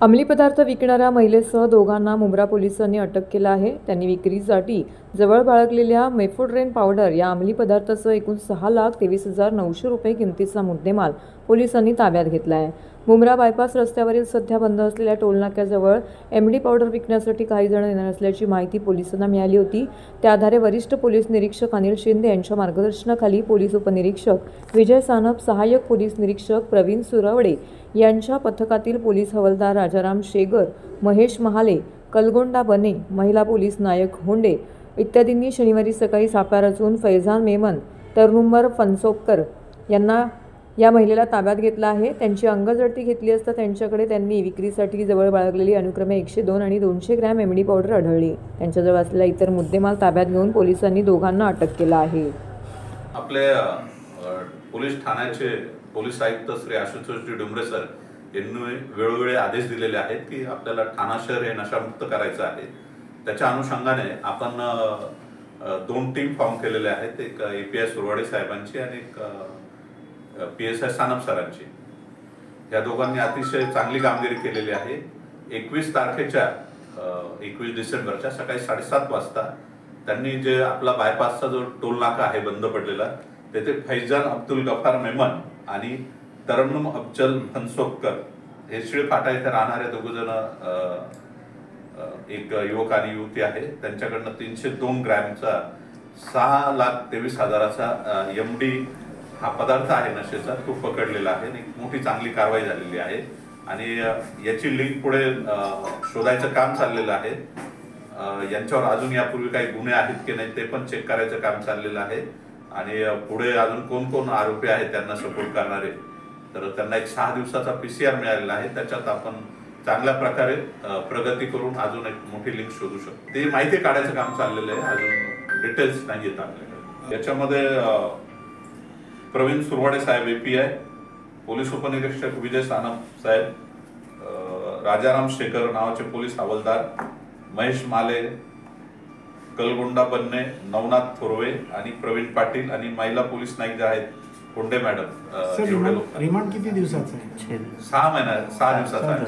अंमली पदार्थ विकणाऱ्या महिलेसह दोघांना मुंब्रा पोलिसांनी अटक केलं आहे। त्यांनी विक्रीसाठी जवळ बाळगलेल्या मेफोड्रेन पावडर या अंमली पदार्थासह एकूण 6,23,900 रुपये किमतीचा मुद्देमाल पोलिसांनी ताब्यात घेतला आहे। मुंब्रा बायपास रस्त्यावरील सध्या बंद असलेल्या टोलनाक्याजवळ एमडी पावडर विकण्यासाठी काही जण येणार असल्याची माहिती पोलिसांना मिळाली होती। त्या आधारे वरिष्ठ पोलीस निरीक्षक अनिल शिंदे यांच्या मार्गदर्शनाखाली पोलीस उपनिरीक्षक विजय सानप, सहाय्यक पोलीस निरीक्षक प्रवीण सुरवडे यांच्या पथकातील पोलीस हवालदार राजाराम शेगर, महेश महाले, कलगोंडा बने, महिला पोलीस नायक होंडे इत्यादींनी शनिवारी सकाळी सापळा रचून फैजान मेमन, तरुणुंबर फणसोपकर यांना या महिलेला ताब्यात घेतला आहे। त्यांची अंगजडती घेतली असता त्यांच्याकडे त्यांनी विक्रीसाठी जवळ बाळगलेली अनुक्रमे 102 आणि 200 ग्रॅम एमडी पावडर आढळली। त्यांच्याजवळ असलेला इतर मुद्देमाल ताब्यात घेऊन पोलिसांनी दोघांना अटक केलं आहे। आपले पोलीस ठाण्याचे पोलीस आयुक्त श्री आशुतोष डुमरे सर यांनी वेळोवेळी आदेश दिलेले आहेत की आपल्याला ठाणा शहर हे नशामुक्त करायचं आहे। त्याच्या अनुषंगाने आपण 2 टीम फॉर्म केलेले आहेत, एक एपीआय सुरवाडे साहेबांची आणि एक पीएसआय सानप सरांची। या दोघांनी अतिशय चांगली कामगिरी केलेली आहे। 21 तारखेच्या 21 डिसेंबरच्या सकाळी 7:30 वाजता त्यांनी जे आपला बायपासचा जो टोल नाका आहे बंद पडलेला, तेथे फैजान अब्दुल गफार मेमन आणि तरन्नुम अफजल फणसोपकर हे शिळफाटा येथे राहणारे दोघजण, एक युवक आणि युवती आहे, त्यांच्याकडनं 302 ग्रॅमचा 6,23,000चा एमडी हा पदार्थ आहे नशेचा, तो पकडलेला आहे। एक मोठी चांगली कारवाई झालेली आहे आणि याची लिंक पुढे शोधायचं काम चाललेलं आहे। यांच्यावर अजून यापूर्वी काही गुन्हे आहेत की नाही ते पण चेक करायचं काम चाललेलं आहे आणि पुढे अजून कोण कोण आरोपी आहेत त्यांना सपोर्ट करणारे, तर त्यांना एक 6 दिवसाचा पीसीआर मिळालेला आहे। त्याच्यात आपण चांगल्या प्रकारे प्रगती करून अजून एक मोठी लिंक शोधू शकतो। ते माहिती काढायचं काम चाललेलं आहे, अजून डिटेल्स नाही येत आपल्याकडे। याच्यामध्ये प्रवीण सुरवाडे साहेब एपीआय, पोलीस उपनिरीक्षक विजय सानप साहेब, राजाराम शेखर नावाचे पोलीस हवालदार, महेश माले, कलगोंडा बन्ने, नवनाथ थोरवे आणि प्रवीण पाटील आणि महिला पोलीस नाईक जे आहेत होंडे मॅडम। रिमांड किती दिवसाचा आहे? 6 दिवसाचा आहे।